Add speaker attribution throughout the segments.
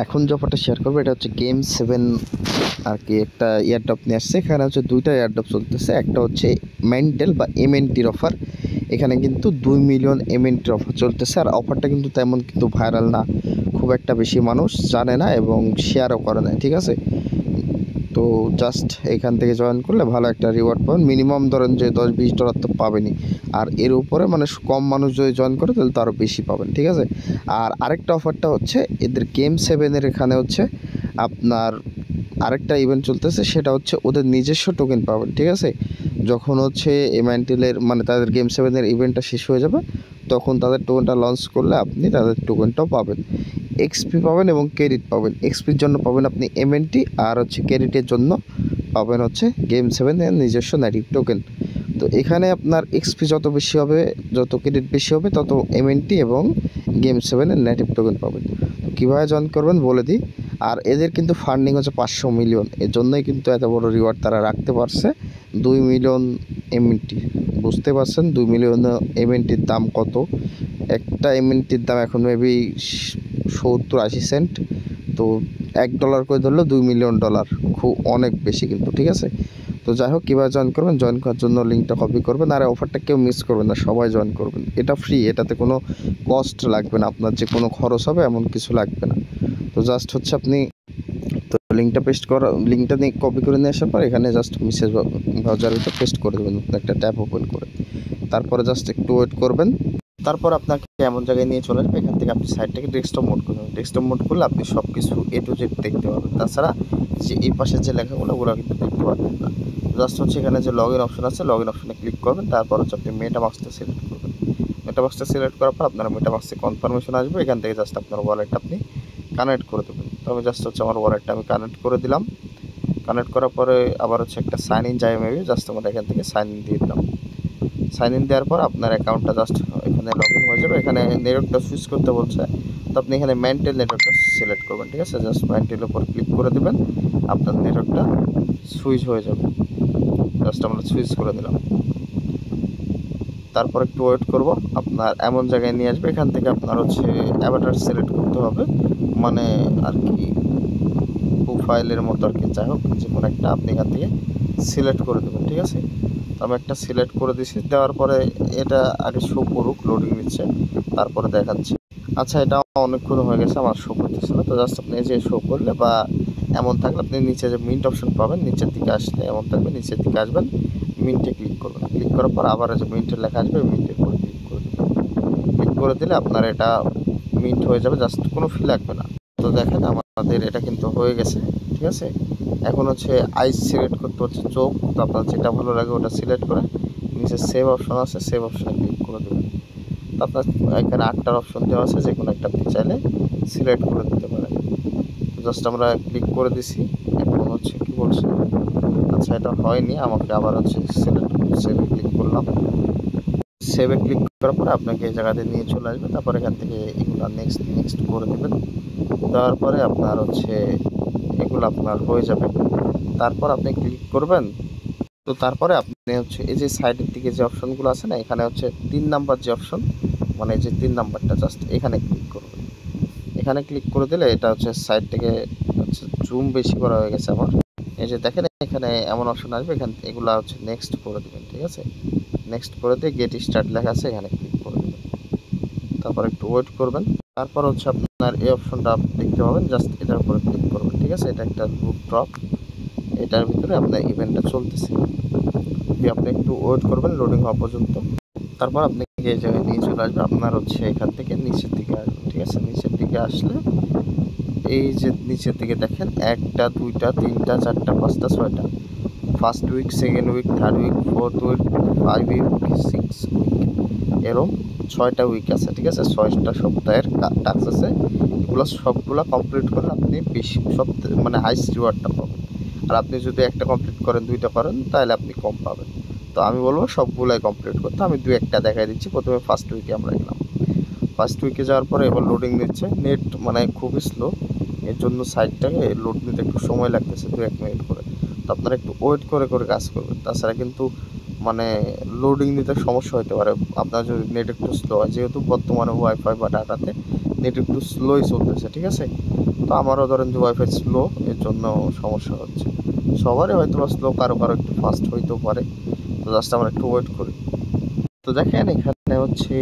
Speaker 1: এখন যে অফারটা শেয়ার করবো এটা হচ্ছে গেম 7 আর কি একটা এয়ারড্রপ নিয়ে আসছে। এখানে হচ্ছে দুইটা এয়ারড্রপ চলতেছে, একটা হচ্ছে মেন্টেল বা এমএনটির অফার। এখানে কিন্তু 2 মিলিয়ন এমএনটির অফার চলতেছে। আর অফারটা কিন্তু তেমন কিন্তু ভাইরাল না, খুব একটা বেশি মানুষ জানে না এবং শেয়ারও করে না, ঠিক আছে। তো জাস্ট এখান থেকে জয়েন করলে ভালো একটা রিওয়ার্ড পাবেন। মিনিমাম ধরেন যে $10-20 তো পাবেনই, আর এর উপরে মানে কম মানুষ যদি জয়েন করে তাহলে তো আরও বেশি পাবেন, ঠিক আছে। আর আরেকটা অফারটা হচ্ছে এদের গেম 7-এর এখানে হচ্ছে আপনার আরেকটা ইভেন্ট চলতেছে, সেটা হচ্ছে ওদের নিজস্ব টোকেন পাবেন, ঠিক আছে। যখন হচ্ছে এমএনটিলের মানে তাদের গেম 7-এর ইভেন্টটা শেষ হয়ে যাবে তখন তাদের টোকেনটা লঞ্চ করলে আপনি তাদের টোকেনটাও পাবেন, এক্সপি পাবেন এবং ক্রেডিট পাবেন। এক্সপির জন্য পাবেন আপনি এমএনটি, আর হচ্ছে ক্রেডিটের জন্য পাবেন হচ্ছে গেম 7-এর নিজস্ব নেটিভ টোকেন। তো এখানে আপনার এক্সপি যত বেশি হবে, যত ক্রেডিট বেশি হবে, তত এমএনটি এবং গেম 7-এর নেটিভ টোকেন পাবেন। তো কীভাবে জয়েন করবেন বলে দিই। আর এদের কিন্তু ফান্ডিং হচ্ছে 500 মিলিয়ন, এর জন্যই কিন্তু এত বড় রিওয়ার্ড তারা রাখতে পারছে। 2 মিলিয়ন এমএনটি, বুঝতে পারছেন 2 মিলিয়ন এমএনটির দাম কত। একটা এমএনটির দাম এখন মেবি 70-80 সেন্ট। তো $1 করে ধরলেও $2 মিলিয়ন, খুব অনেক বেশি কিন্তু, ঠিক আছে। তো যাই হোক, কীভাবে জয়েন করবেন, জয়েন করার জন্য লিঙ্কটা কপি করবেন। আর অফারটা কেউ মিস করবেন না, সবাই জয়েন করবেন। এটা ফ্রি, এটাতে কোনো কস্ট লাগবে না, আপনার যে কোনো খরচ হবে এমন কিছু লাগবে না। তো জাস্ট হচ্ছে আপনি তো লিঙ্কটা পেস্ট করা, লিঙ্কটা নিয়ে কপি করে নিয়ে আসার পর এখানে জাস্ট মেসেজ ব্রাউজারের ভিতর পেস্ট করে দেবেন একটা ট্যাব ওপেন করে। তারপরে জাস্ট একটু ওয়েট করবেন। তারপর আপনাকে এমন জায়গায় নিয়ে চলে আসবে, এখান থেকে আপনি সাইটটাকে ডেস্কটপ মোড করবেন। ডেস্কটপ মোড করলে আপনি সব কিছু A to Z দেখতে পাবেন। তাছাড়া যে এই পাশে যে লেখাগুলো ওগুলো কিন্তু দেখতে পাবেন না। জাস্ট হচ্ছে এখানে যে লগ ইন অপশন আছে, লগ ইন অপশনে ক্লিক করবেন। তারপর হচ্ছে আপনি মেটামাস্কটা সিলেক্ট করবেন। মেটামাস্কটা সিলেক্ট করার পর আপনার মেটামাস্কে কনফার্মেশন আসবে। এখান থেকে জাস্ট আপনার ওয়ালেটটা আপনি কানেক্ট করে দেবেন। তো আমি জাস্ট হচ্ছে আমার ওয়ালেটটা আমি কানেক্ট করে দিলাম। কানেক্ট করার পরে আবার হচ্ছে একটা সাইন ইন যায় মেবি, জাস্ট আমরা এখান থেকে সাইন ইন দিয়ে দিলাম। সাইন ইন দেওয়ার পর আপনার অ্যাকাউন্টটা জাস্ট এখানে লগ ইন হয়ে যাবে। এখানে নেটওয়ার্কটা সুইচ করতে বলছে, তো আপনি এখানে মেন্টেল নেটওয়ার্কটা সিলেক্ট করবেন, ঠিক আছে। জাস্ট মেন্টেলের উপর ক্লিক করে দেবেন, আপনার নেটওয়ার্কটা সুইচ হয়ে যাবে। জাস্ট আমরা সুইচ করে দিলাম। তারপর একটু ওয়েট করব, আপনার এমন জায়গায় নিয়ে আসবে। এখান থেকে আপনার হচ্ছে অ্যাভাটার সিলেক্ট করতে হবে, মানে আর কি প্রোফাইলের মতো আর কি। যাই হোক, যে কোনো একটা আপনি এখান থেকে সিলেক্ট করে দেবেন, ঠিক আছে। তো আমি একটা সিলেক্ট করে দিছি, দেওয়ার পরে এটা আগে শো করুক, লোডিং নিচ্ছে, তারপরে দেখাচ্ছি। আচ্ছা, এটা অনেকক্ষণ হয়ে গেছে, আমার শো করতেছে না। তো জাস্ট আপনি যে শো করলে বা এমন থাকলে আপনি নিচে যে মিন্ট অপশন পাবেন, নিচের দিকে আসলে এমন থাকবে, নিচের দিকে আসবেন, মিন্টে ক্লিক করবেন। ক্লিক করার পর আবার যে মিন্টের লেখা আসবে, মিন্টের উপরে ক্লিক করে দেবেন। ক্লিক করে দিলে আপনার এটা মিন্ট হয়ে যাবে, জাস্ট কোনো ফি লাগবে না। তো দেখেন আমাদের এটা কিন্তু হয়ে গেছে, ঠিক আছে। এখন হচ্ছে আইস সিলেক্ট করতে হচ্ছে, চোখ। তো আপনার যেটা ভালো লাগে ওটা সিলেক্ট করে নিচে সেভ অপশন আছে, সেভ অপশনে ক্লিক করে দেবেন। তো আপনার এখানে 8টার অপশন দেওয়া আছে, যে কোনো একটা আপনি চাইলে সিলেক্ট করে দিতে পারেন। জাস্ট আমরা ক্লিক করে দিছি। এখন হচ্ছে কি বলছে, আচ্ছা এটা হয়নি, আমাকে আবার হচ্ছে সিলেক্ট সেভে ক্লিক করলাম। সেভে ক্লিক করার পরে আপনাকে এই জায়গাতে নিয়ে চলে আসবে। তারপর এখান থেকে এগুলো নেক্সট নেক্সট করে দেবেন। দেওয়ার পরে আপনার হচ্ছে এগুলো আপনার হয়ে যাবে। তারপর আপনি ক্লিক করবেন। তো তারপরে আপনি হচ্ছে এই যে সাইডের দিকে যে অপশনগুলো আছে না, এখানে হচ্ছে 3 নাম্বার যে অপশন, মানে এই যে 3 নাম্বারটা, জাস্ট এখানে ক্লিক করবেন। এখানে ক্লিক করে দিলে এটা হচ্ছে সাইড থেকে হচ্ছে জুম বেশি করা হয়ে গেছে আমার। এই যে দেখেন এখানে এমন অপশন আসবে, এখান এগুলো হচ্ছে নেক্সট করে দেবেন, ঠিক আছে। নেক্সট করে দিয়ে গেট স্টার্ট লেখা আছে, এখানে ক্লিক করে দেবেন। তারপর একটু ওয়েট করবেন। তারপর হচ্ছে আপনার এই অপশনটা দেখতে পাবেন, জাস্ট এটার উপরে ক্লিক করবেন, ঠিক আছে। এটা একটা গ্রুপ ড্রপ, এটার ভিতরে আপনার ইভেন্টটা চলতেছে। আপনি একটু ওয়েট করবেন লোডিং হওয়া পর্যন্ত। তারপর আপনি এই জায়গায় নিয়ে চলে আসবে, আপনার হচ্ছে এখান থেকে নিচের দিকে আসবে, ঠিক আছে। নিচের দিকে আসলে এই যে নিচের দিকে দেখেন 1টা 2টা 3টা 4টা 5টা 6টা, first week, second week, third week, fourth week, 5 week, 6 week, এরকম 6টা উইক আছে, ঠিক আছে। 6টা সপ্তাহের টাস্ক আছে। এগুলো সবগুলো কমপ্লিট করলে আপনি বেশি সব মানে হাইস্ট রিওয়ার্ডটা পাবেন। আর আপনি যদি একটা কমপ্লিট করেন, 2টা করেন, তাহলে আপনি কম পাবেন। তো আমি বলবো সবগুলাই কমপ্লিট করতে। আমি 2-1টা দেখাই দিচ্ছি। প্রথমে ফার্স্ট উইকে আমরা গেলাম। ফার্স্ট উইকে যাওয়ার পরে এবার লোডিং নিচ্ছে, নেট মানে খুবই স্লো, এর জন্য সাইটটাকে লোড নিতে একটু সময় লাগতেছে, 2-1 মিনিট করে। তো আপনারা একটু ওয়েট করে করে কাজ করবেন, তাছাড়া কিন্তু মানে লোডিং নিতে সমস্যা হতে পারে আপনার যদি নেট একটু স্লো হয়, যেহেতু বর্তমানে ওয়াইফাই বা ডাটাতে নেট একটু স্লোই চলতেছে, ঠিক আছে। তো আমারও ধরেন যে ওয়াইফাই স্লো, এর জন্য সমস্যা হচ্ছে। সবারই হয়তো বা স্লো, কারো কারো একটু ফাস্ট হইতেও পারে। তো জাস্ট আমরা একটু ওয়েট করি। তো দেখেন এখানে হচ্ছে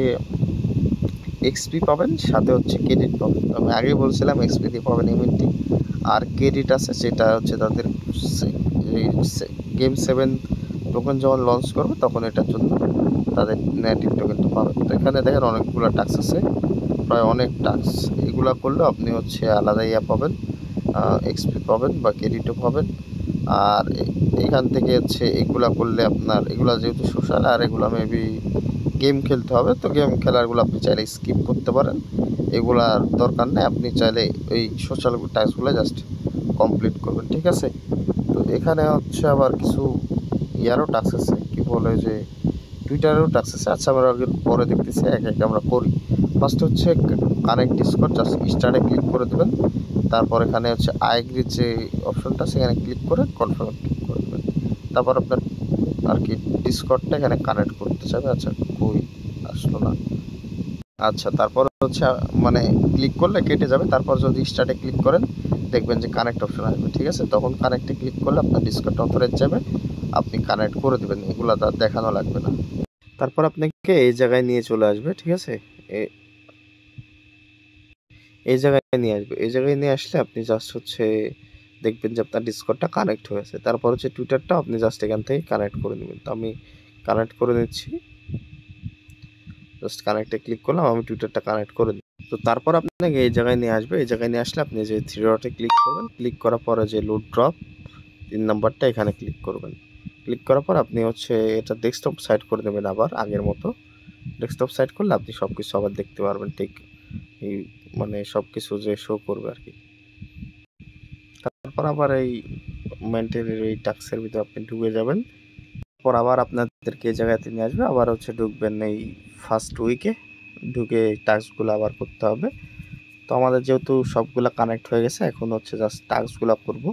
Speaker 1: এক্সপি পাবেন, সাথে হচ্ছে ক্রেডিট পাবেন। তো আমি আগেই বলছিলাম এক্সপি দিয়ে পাবেন এমএনটি, আর ক্রেডিট আছে সেটা হচ্ছে তাদের গেম 7 টোকেন যখন লঞ্চ করবে তখন এটার জন্য তাদের নেটিভ টোকেনটা পাবেন। তো এখানে দেখেন অনেকগুলো টাস্ক আছে, প্রায় অনেক টাস্ক। এগুলো করলেও আপনি হচ্ছে আলাদা ইয়া পাবেন, এক্সপি পাবেন বা ক্রেডিটও পাবেন। আর এখান থেকে হচ্ছে এগুলা করলে আপনার, এগুলা যেহেতু সোশ্যাল আর এগুলো মেবি গেম খেলতে হবে, তো গেম খেলারগুলো আপনি চাইলে স্কিপ করতে পারেন, এগুলার দরকার নেই। আপনি চাইলে এই সোশ্যাল টাস্কগুলো জাস্ট কমপ্লিট করবেন, ঠিক আছে। তো এখানে হচ্ছে আবার কিছু ইয়ারও টাস্ক আছে, কি বলে যে টুইটারেরও টাস্ক আছে। আচ্ছা আমরা আগে পরে দেখতেছি, একে একে আমরা করি। ফার্স্ট হচ্ছে কানেক্ট ডিসকর্ড, জাস্ট স্টার্টে ক্লিক করে দেবেন। তারপর এখানে হচ্ছে আই এগ্রি যে অপশনটা, সেখানে ক্লিক করে কনফার্মে ক্লিক করে দেবেন। তারপর আপনার আর কি ডিসকর্ডটা এখানে কানেক্ট করতে চাবে। আচ্ছা কই আসলো না। আচ্ছা তারপর হচ্ছে মানে ক্লিক করলে কেটে যাবে। তারপর যদি স্টার্টে ক্লিক করেন দেখবেন যে কানেক্ট অপশন আসবে, ঠিক আছে। তখন কানেক্টে ক্লিক করলে আপনার ডিসকর্ড অথরাইজ যাবে, আপনি কানেক্ট করে দেবেন, এগুলো তার দেখানো লাগবে না। তারপর আপনাকে এই জায়গায় নিয়ে চলে আসবে, ঠিক আছে। এই জায়গায় নিয়ে আসবে, এই জায়গায় নিয়ে আসলে আপনি জাস্ট হচ্ছে দেখবেন যে আপনার ডিসকর্ডটা কানেক্ট হয়েছে। তারপর হচ্ছে টুইটারটা আপনি জাস্ট এখান থেকে কানেক্ট করে নেবেন। তো আমি কানেক্ট করে নিচ্ছি, জাস্ট কানেক্টে ক্লিক করলাম, আমি টুইটারটা কানেক্ট করে দিই। তো তারপর আপনাকে এই জায়গায় নিয়ে আসবে, এই জায়গায় নিয়ে আসলে আপনি যে থ্রি ডটে ক্লিক করবেন, ক্লিক করার পরে যে লোড ড্রপ 3 নাম্বারটা এখানে ক্লিক করবেন। ক্লিক করার পর আপনি হচ্ছে এটা ডেস্কটপ সাইড করে দেবেন, আবার আগের মতো। ডেস্কটপ সাইড করলে আপনি সব কিছু আবার দেখতে পারবেন, ঠিক এই মানে সব কিছু যে শো করবে আর কি। তারপর আবার এই মেনটেনের এই টাস্কের ভিতরে আপনি ঢুকে যাবেন। তারপর আবার আপনাদেরকে এই জায়গাতে নিয়ে আসবে, আবার হচ্ছে ঢুকবেন এই ফার্স্ট উইকে, ঢুকে টাস্কগুলো আবার করতে হবে। তো আমাদের যেহেতু সবগুলো কানেক্ট হয়ে গেছে, এখন হচ্ছে জাস্ট টাস্কগুলো করব।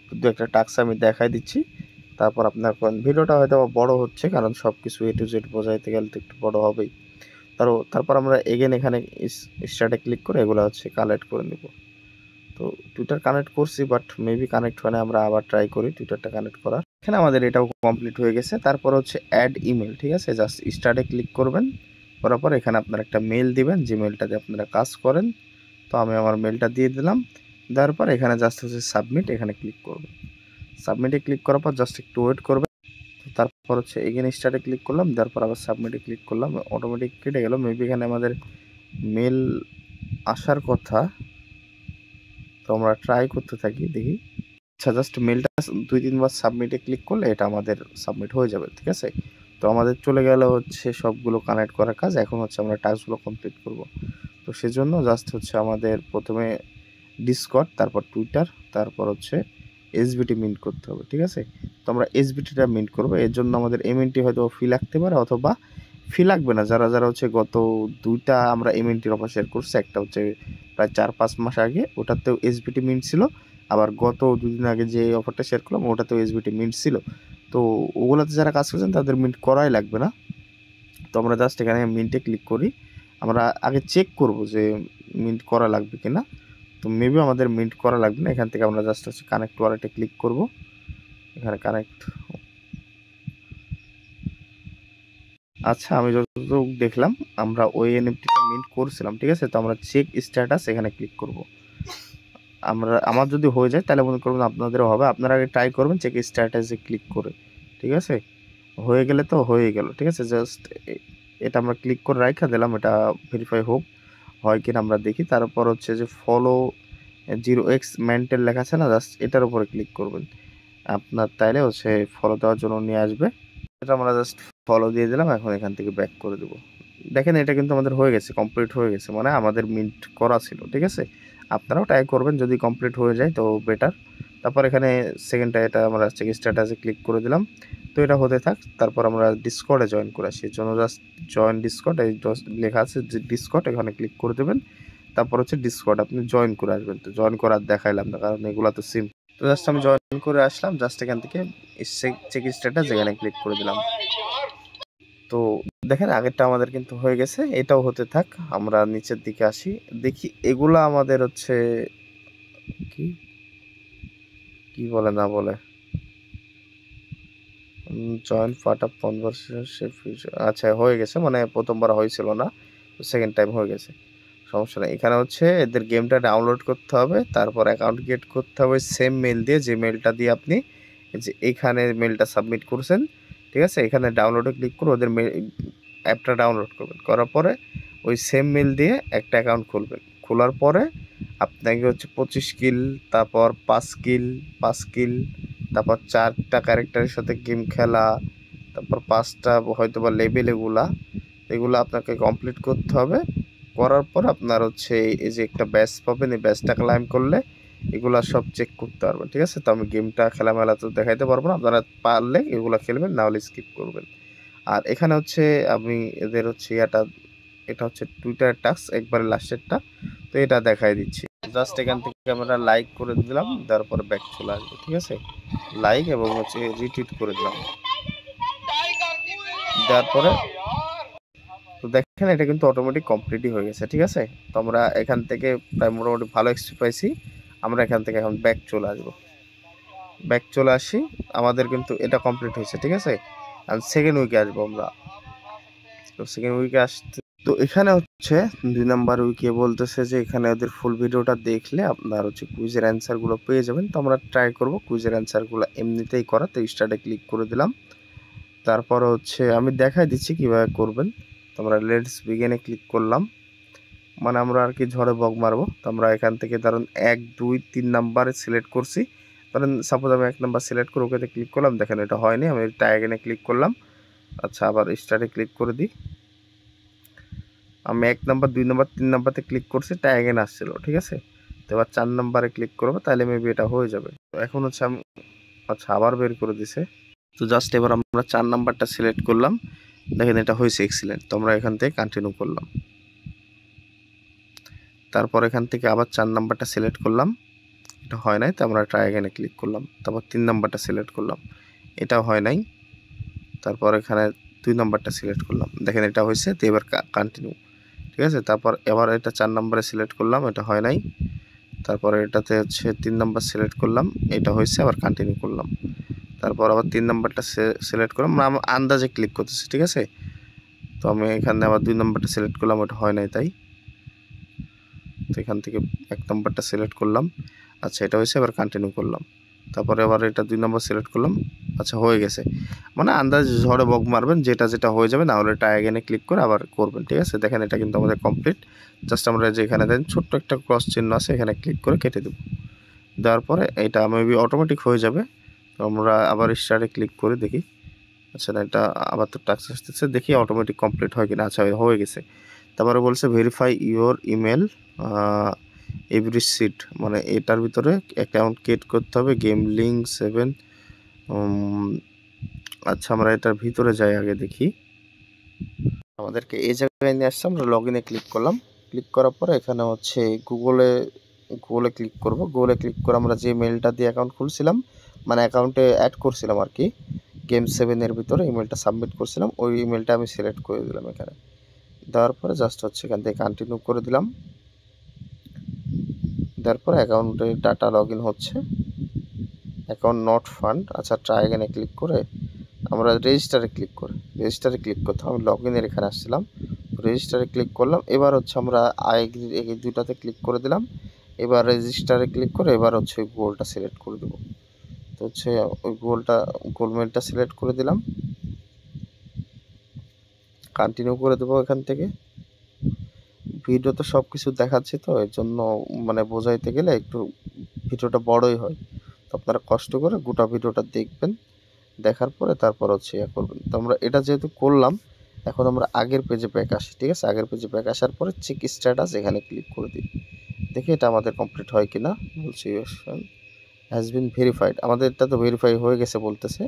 Speaker 1: তো দু একটা টাস্ক আমি দেখাই দিচ্ছি, তারপর আপনার ভিডিওটা হয়তো বড় হচ্ছে, কারণ সব কিছু এ টু জেড বোঝাইতে গেলে তো একটু বড় হবেই। তারপর আমরা এগেন এখানে স্টার্টে ক্লিক করে এগুলো হচ্ছে কালেক্ট করে নেব। তো টুইটার কানেক্ট করছি, বাট মেবি কানেক্ট হয় না, আমরা আবার ট্রাই করি টুইটারটা কানেক্ট করার। এখানে আমাদের এটাও কমপ্লিট হয়ে গেছে। তারপর হচ্ছে অ্যাড ইমেল, ঠিক আছে। জাস্ট স্টার্টে ক্লিক করবেন, করার পর এখানে আপনার একটা মেল দিবেন, যে মেলটাতে আপনারা কাজ করেন। তো আমি আমার মেলটা দিয়ে দিলাম, দেওয়ার পর এখানে জাস্ট হচ্ছে সাবমিট, এখানে ক্লিক করবেন। সাবমিটে ক্লিক করার পর জাস্ট একটু ওয়েট করবেন। তারপর হচ্ছে এগেন স্টার্টে ক্লিক করলাম, দেওয়ার পর আবার সাবমিটে ক্লিক করলাম, অটোমেটিক কেটে গেল। মেবি এখানে আমাদের মেল আসার কথা, তো আমরা ট্রাই করতে থাকি, দেখি। আচ্ছা জাস্ট মেলটা 2-3 বার সাবমিটে ক্লিক করলে এটা আমাদের সাবমিট হয়ে যাবে, ঠিক আছে। তো আমাদের চলে গেল হচ্ছে সবগুলো কানেক্ট করার কাজ। এখন হচ্ছে আমরা টাস্কগুলো কমপ্লিট করব। তো সেজন্য জাস্ট হচ্ছে আমাদের প্রথমে ডিসকর্ড, তারপর টুইটার, তারপর হচ্ছে এসবিটি মিন্ট করতে হবে, ঠিক আছে। তো আমরা এসবিটিটা মিন্ট করবো, এর জন্য আমাদের এমএনটি হয়তো ফি লাগতে পারে, অথবা ফি লাগবে না। যারা যারা হচ্ছে গত 2টা আমরা এমএনটির অফার শেয়ার করছি, একটা হচ্ছে প্রায় 4-5 মাস আগে, ওটাতেও এসবিটি মিন্ট ছিল। আবার গত 2 দিন আগে যে অফারটা শেয়ার করলাম ওটাতেও এসবিটি মিন্ট ছিল। তো ওগুলোতে যারা কাজ করছেন তাদের মিন্ট করাই লাগবে না। তো আমরা জাস্ট এখানে মিন্টে ক্লিক করি। আমরা আগে চেক করব যে মিন্ট করা লাগবে কিনা। তো মেবি আমাদের মিন্ট করা লাগবে না। এখান থেকে আমরা জাস্ট হচ্ছে কানেক্ট ওয়ালেটে ক্লিক করব, এখানে কানেক্ট। আচ্ছা আমি যতটুকু দেখলাম আমরা ওই এনএফটিটা মিন্ট করছিলাম, ঠিক আছে। তো আমরা চেক স্ট্যাটাস এখানে ক্লিক করব। আমার যদি হয়ে যায় তাহলে মনে করবেন আপনাদেরও হবে, আপনারা আগে ট্রাই করবেন চেক স্ট্যাটাসে ক্লিক করে, ঠিক আছে। হয়ে গেলে তো হয়ে গেল, ঠিক আছে। জাস্ট এটা আমরা ক্লিক করে রাখা দিলাম, এটা ভেরিফাই হোক, হয় কিনা আমরা দেখি। তারপর হচ্ছে যে ফলো 0x মেন্টেল লেখা আছে না, জাস্ট এটার উপরে ক্লিক করবেন। আপনার তাইলে হচ্ছে ফলো দেওয়ার জন্য নিয়ে আসবে। এটা আমরা জাস্ট ফলো দিয়ে দিলাম, এখন এখান থেকে ব্যাক করে দেবো। দেখেন এটা কিন্তু আমাদের হয়ে গেছে, কমপ্লিট হয়ে গেছে, মানে আমাদের মিন্ট করা ছিল, ঠিক আছে। আপনারাও ট্রাই করবেন, যদি কমপ্লিট হয়ে যায় তো বেটার। তারপর এখানে সেকেন্ডটা এটা আমরা চেক স্ট্যাটাসে ক্লিক করে দিলাম। তো এটা হতে থাক, তারপর আমরা ডিসকর্ডে জয়েন করে আসি। এর জন্য জাস্ট জয়েন ডিসকর্ড, এই লেখা আছে যে ডিসকর্ড, এখানে ক্লিক করে দেবেন। তারপর হচ্ছে ডিসকর্ড আপনি জয়েন করে আসবেন। তো জয়েন করার দেখাইলাম না, কারণ এগুলো তো সিম। তো জাস্ট আমি জয়েন করে আসলাম, জাস্ট এখান থেকে চেক স্ট্যাটাস এখানে ক্লিক করে দিলাম। তো দেখেন আগেরটা আমাদের কিন্তু হয়ে গেছে, এটাও হতে থাক। আমরা নিচের দিকে আসি, দেখি এগুলা আমাদের হচ্ছে কি কি বলে না বলে জয়েন্ট পার্ট অফ কনভারসেশন। আচ্ছা হয়ে গেছে, মানে প্রথমবার হয়েছিল না, সেকেন্ড টাইম হয়ে গেছে, সমস্যা নেই। এখানে হচ্ছে এদের গেমটা ডাউনলোড করতে হবে, তারপর অ্যাকাউন্ট ক্রিয়েট করতে হবে সেম মেল দিয়ে, যে মেলটা দিয়ে আপনি যে এখানে মেলটা সাবমিট করছেন, ঠিক আছে। এখানে ডাউনলোডে ক্লিক করে ওদের অ্যাপটা ডাউনলোড করবেন, করার পরে ওই সেম মেল দিয়ে একটা অ্যাকাউন্ট খুলবেন। খোলার পরে আপনাকে হচ্ছে 25 কিল, তারপর 5 কিল, তারপর 4টা ক্যারেক্টারের সাথে গেম খেলা, তারপর 5টা হয়তো বা লেভেল, এগুলো আপনাকে কমপ্লিট করতে হবে। করার পর আপনার হচ্ছে এই যে একটা ব্যাচ পাবেন, এই ব্যাচটা ক্লাইম করলে এগুলা সব চেক করতে পারবেন, ঠিক আছে। তো আমি গেমটা খেলামেলা তো দেখাইতে পারবো না, আপনারা পারলে এগুলো খেলবেন, না হলে স্কিপ করবেন। আর এখানে হচ্ছে আমি এদের হচ্ছে এটা হচ্ছে টুইটার টাস্ক, একবারে লাস্টেরটা, তো এটা দেখাই দিচ্ছি। জাস্ট এখান থেকে আমরা লাইক করে দিলাম, তারপর ব্যাক চলে আসবে, ঠিক আছে। লাইক এবং হচ্ছে রিটুইট করে দিলাম, দেওয়ার পরে তো দেখেন এটা কিন্তু অটোমেটিক কমপ্লিটই হয়ে গেছে, ঠিক আছে। তো আমরা এখান থেকে প্রায় মোটামুটি ভালো এক্সপি পাইছি। আমরা এখান থেকে এখন ব্যাক চলে আসবো, ব্যাক চলে আসি, আমাদের কিন্তু এটা কমপ্লিট হয়েছে, ঠিক আছে। আর সেকেন্ড উইকে আসবো আমরা। তো সেকেন্ড উইকে আসতে, তো এখানে হচ্ছে 2 নাম্বার উইকে বলতেছে যে এখানে ওদের ফুল ভিডিওটা দেখলে আপনার হচ্ছে কুইজের অ্যান্সারগুলো পেয়ে যাবেন। তো আমরা ট্রাই করব কুইজের অ্যান্সারগুলো এমনিতেই করা, তো স্টার্টে ক্লিক করে দিলাম। তারপর হচ্ছে আমি দেখাই দিচ্ছি কিভাবে করবেন। তো আমরা লেটস বিগিনে ক্লিক করলাম, মানে আমরা আর কি ঝড়ে বক মারবো। তো আমরা এখান থেকে ধরুন 1 2 3 নাম্বারে সিলেক্ট করছি, ধরেন সাপোজ আমি 1 নাম্বার সিলেক্ট করে ওকেতে ক্লিক করলাম, দেখেন এটা হয়নি, আমি টাইগেনে ক্লিক করলাম। আচ্ছা আবার স্টার্টে ক্লিক করে দিই, আমি 1 নাম্বার 2 নাম্বার 3 নাম্বারতে ক্লিক করছি, টাইগেন আসছিল, ঠিক আছে। তো এবার 4 নাম্বারে ক্লিক করবো, তাহলে মেবি এটা হয়ে যাবে। তো এখন হচ্ছে আমি, আচ্ছা আবার বের করে দিছে। তো জাস্ট এবার আমরা 4 নাম্বারটা সিলেক্ট করলাম, দেখেন এটা হয়েছে, এক্সিলেন্ট। তো আমরা এখান থেকে কন্টিনিউ করলাম, তারপর এখান থেকে আবার 4 নাম্বারটা সিলেক্ট করলাম, এটা হয় নাই, তো আমরা ট্রাই এখানে ক্লিক করলাম। তারপর 3 নাম্বারটা সিলেক্ট করলাম, এটাও হয় নাই। তারপর এখানে 2 নাম্বারটা সিলেক্ট করলাম, দেখেন এটা হয়েছে। তো এবার কন্টিনিউ, ঠিক আছে। তারপর এবার এটা 4 নাম্বারে সিলেক্ট করলাম, এটা হয় নাই। তারপরে এটাতে হচ্ছে 3 নাম্বার সিলেক্ট করলাম, এটা হয়েছে, আবার কন্টিনিউ করলাম। তারপর আবার 3 নাম্বারটা সিলেক্ট করলাম, আমরা আন্দাজে ক্লিক করতেছি, ঠিক আছে। তো আমি এখানে আবার 2 নাম্বারটা সিলেক্ট করলাম, ওটা হয় নাই তাই। তো এখান থেকে 1 নাম্বারটা সিলেক্ট করলাম, আচ্ছা এটা হয়েছে, আবার কন্টিনিউ করলাম। তারপরে আবার এটা 2 নাম্বার সিলেক্ট করলাম, আচ্ছা হয়ে গেছে। মানে আন্দাজ ঝড়ে বক মারবেন, যেটা যেটা হয়ে যাবে, না হলে এটা এখানে ক্লিক করে আবার করবেন, ঠিক আছে। দেখেন এটা কিন্তু আমাদের কমপ্লিট। জাস্ট আমরা যে এখানে দেখেন ছোট্ট একটা ক্রস চিহ্ন আছে, এখানে ক্লিক করে কেটে দেব। দেওয়ার পরে এটা মেবি অটোমেটিক হয়ে যাবে। তো আমরা আবার স্টার্টে ক্লিক করে দেখি, আচ্ছা না এটা আবার তো টাস্ক আসতেছে, দেখি অটোমেটিক কমপ্লিট হয় কিনা। আচ্ছা হয়ে গেছে। তারপরে বলছে verify your email every seat, মানে এটার ভিতরে অ্যাকাউন্ট ক্রিয়েট করতে হবে, গেম লিঙ্ক 7। আচ্ছা আমরা এটার ভিতরে যাই, আগে দেখি। আমাদেরকে এই জায়গায় নিয়ে আসছে, আমরা লগ ইনে ক্লিক করলাম। ক্লিক করার পরে এখানে হচ্ছে গুগলে ক্লিক করব। গুগলে ক্লিক করে আমরা যে মেলটা দিয়ে অ্যাকাউন্ট খুলছিলাম, মানে অ্যাকাউন্টে অ্যাড করছিলাম আর কি, গেম 7-এর ভিতরে ইমেলটা সাবমিট করছিলাম, ওই ইমেলটা আমি সিলেক্ট করে দিলাম এখানে। দেওয়ার পরে জাস্ট হচ্ছে এখান থেকে কন্টিনিউ করে দিলাম। দেওয়ার পরে অ্যাকাউন্টে ডাটা লগ ইন হচ্ছে, অ্যাকাউন্ট নট ফান্ড। আচ্ছা ট্রাই এখানে ক্লিক করে আমরা রেজিস্টারে ক্লিক করতে হবে। আমি লগ ইনের এখানে আসছিলাম, রেজিস্টারে ক্লিক করলাম। এবার হচ্ছে আমরা এই দুটাতে ক্লিক করে দিলাম। এবার রেজিস্টারে ক্লিক করে এবার হচ্ছে ওই গোলটা সিলেক্ট করে দেবো। তো হচ্ছে ওই গোল মেলটা সিলেক্ট করে দিলাম, কন্টিনিউ করে দেবো এখান থেকে। ভিডিওতে সব কিছু দেখাচ্ছি, তো এর জন্য মানে বোঝাইতে গেলে একটু ভিডিওটা বড়ই হয়। তো আপনারা কষ্ট করে গোটা ভিডিওটা দেখবেন, দেখার পরে তারপর হচ্ছে ইয়া করবেন। তো আমরা এটা যেহেতু করলাম, এখন আমরা আগের পেজে ব্যাক আসি, ঠিক আছে। আগের পেজে ব্যাক আসার পরে চেক স্ট্যাটাস এখানে ক্লিক করে দিই, দেখি এটা আমাদের কমপ্লিট হয় কিনা। বলছি হ্যাজ বিন ভেরিফাইড, আমাদের এটা তো ভেরিফাই হয়ে গেছে বলতেছে,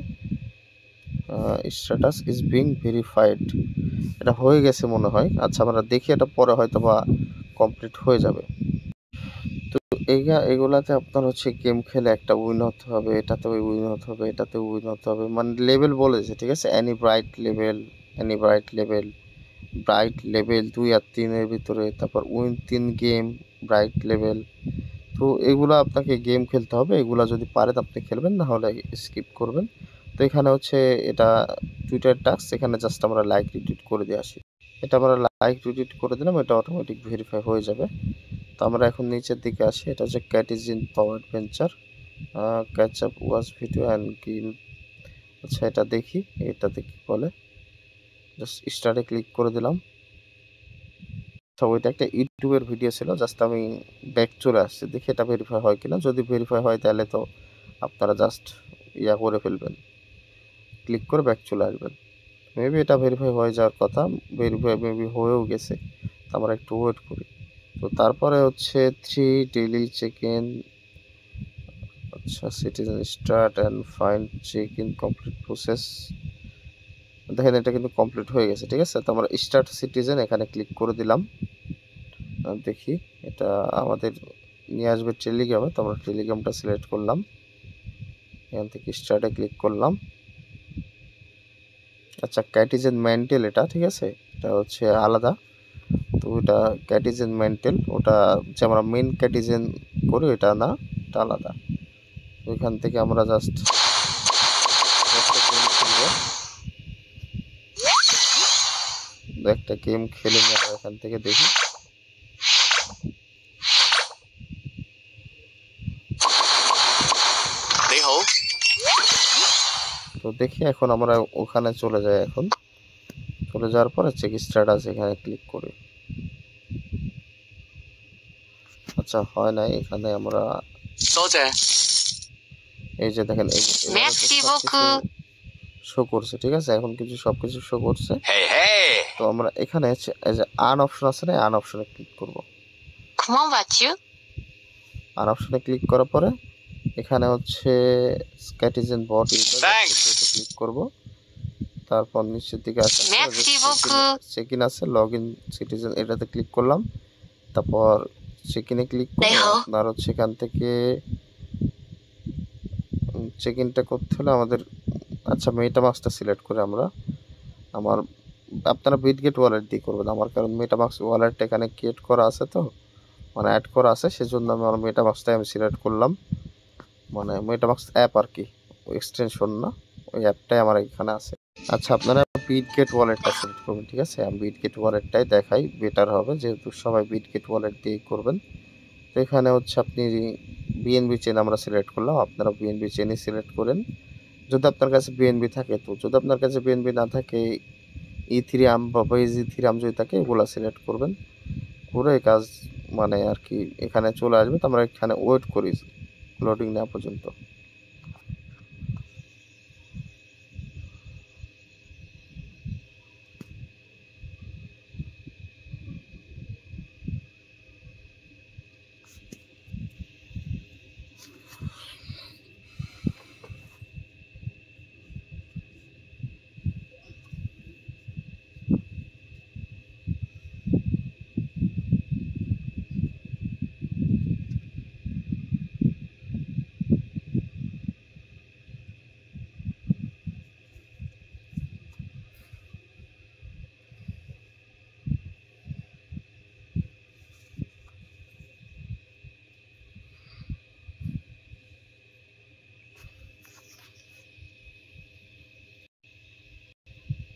Speaker 1: স্ট্যাটাস ইজ বিং ভেরিফাইড, এটা হয়ে গেছে মনে হয়। আচ্ছা আমরা দেখি, এটা পরে হয়তো বা কমপ্লিট হয়ে যাবে। তো এগুলাতে আপনার হচ্ছে গেম খেলে একটা উইন হতে হবে, এটাতে উইন হতে হবে, এটাতে উইন হতে হবে, মানে লেভেল বলেছে, ঠিক আছে। Any bright level, any bright level 2 আর 3 এর ভিতরে, তারপর উইন 3 গেম ব্রাইট লেভেল। তো এগুলা আপনাকে গেম খেলতে হবে, এগুলা যদি পারেন আপনি খেলবেন, না হলে স্কিপ করবেন। তো এখানে হচ্ছে এটা টুইটার টাস্ক, এখানে জাস্ট আমরা লাইক রিটুইট করে দিয়ে আসি। এটা আমরা লাইক রিটুইট করে দিলাম, এটা অটোমেটিক ভেরিফাই হয়ে যাবে। তো আমরা এখন নিচের দিকে আসি, এটা হচ্ছে Catizen power adventure catch up watch video and গিল। আচ্ছা এটা দেখি, এটাতে কি বলে, জাস্ট স্টার্টে ক্লিক করে দিলাম। তো ওইটা একটা ইউটিউবের ভিডিও ছিল, জাস্ট আমি ব্যাক চলে আসছি, দেখি এটা ভেরিফাই হয় কিনা। যদি ভেরিফাই হয় তাহলে তো আপনারা জাস্ট ইয়া করে ফেলবেন, ক্লিক করে ব্যাক চলে আসবেন। মেবি এটা ভেরিফাই হয়ে যাওয়ার কথা, ভেরিফাই মেবি হয়েও গেছে। তো আমরা একটু ওয়েট করি। তো তারপরে হচ্ছে 3 ডেইলি চেক ইন, আচ্ছা citizen start and find check in complete process. দেখেন এটা কিন্তু কমপ্লিট হয়ে গেছে, ঠিক আছে। তো আমরা স্টার্ট সিটিজেন এখানে ক্লিক করে দিলাম। দেখি এটা আমাদের নিয়ে আসবে টেলিগ্রামে, তো আমরা টেলিগ্রামটা সিলেক্ট করলাম, এখান থেকে স্টার্টে ক্লিক করলাম। আচ্ছা ক্যাটিজেন মেন্টেল এটা, ঠিক আছে, এটা হচ্ছে আলাদা। তো এটা ক্যাটিজেন মেন্টেল, ওটা যে আমরা মেন ক্যাটিজেন করি এটা না, এটা আলাদা। ওইখান থেকে আমরা জাস্ট একটা গেম খেলে নিয়ে আমরা এখান থেকে দেখি। তো দেখি এখন আমরা ওখানে চলে যাই। এখন চলে যাওয়ার পরে চেক স্ট্যাটাস এখানে ক্লিক করি। আচ্ছা হয় নাই, এখানে আমরা এই যে দেখেন শো করছে, ঠিক আছে, এখন কিছু সবকিছু শো করছে। তো আমরা এখানে এই যে আন অপশন আছে না, আন অপশনে ক্লিক করব। আন অপশনে ক্লিক করার পরে এখানে হচ্ছে স্ক্যাটিজেন বট ক্লিক করব। তারপর নিচের দিকে আসে চেক ইন আছে, লগ ইন সিটিজেন, এটাতে ক্লিক করলাম। তারপর চেক ইনে ক্লিক করে আপনার হচ্ছে এখান থেকে চেক ইনটা করতে হলে আমাদের, আচ্ছা মেটামাস্কটা সিলেক্ট করে আপনারা বিটগেট ওয়ালেট দিয়ে করবেন। আমার কারণ মেটামাস্ক ওয়ালেটটা এখানে ক্রিয়েট করা আছে, তো মানে অ্যাড করা আছে, সেজন্য আমার মেটামাস্কটাই আমি সিলেক্ট করলাম। মানে মেটামাস্ক অ্যাপ আর কি, এক্সটেনশন না, ওই অ্যাপটাই আমার এখানে আছে। আচ্ছা আপনারা বিটগেট ওয়ালেটটা সিলেক্ট করবেন, ঠিক আছে, আমি বিটগেট ওয়ালেটটাই দেখাই, বেটার হবে, যেহেতু সবাই বিটগেট ওয়ালেট দিয়েই করবেন। তো এখানে হচ্ছে আপনি বিএনবি চেন আমরা সিলেক্ট করলাম, আপনারা বিএনবি চেনই সিলেক্ট করেন যদি আপনার কাছে বিএনবি থাকে। তো যদি আপনার কাছে বিএনবি না থাকে, ইথিরিয়াম বা ইথিরিয়াম যদি থাকে, এগুলো সিলেক্ট করবেন, করে কাজ মানে আর কি এখানে চলে আসবে। তো আমরা এখানে ওয়েট করি লোডিং নেওয়া পর্যন্ত।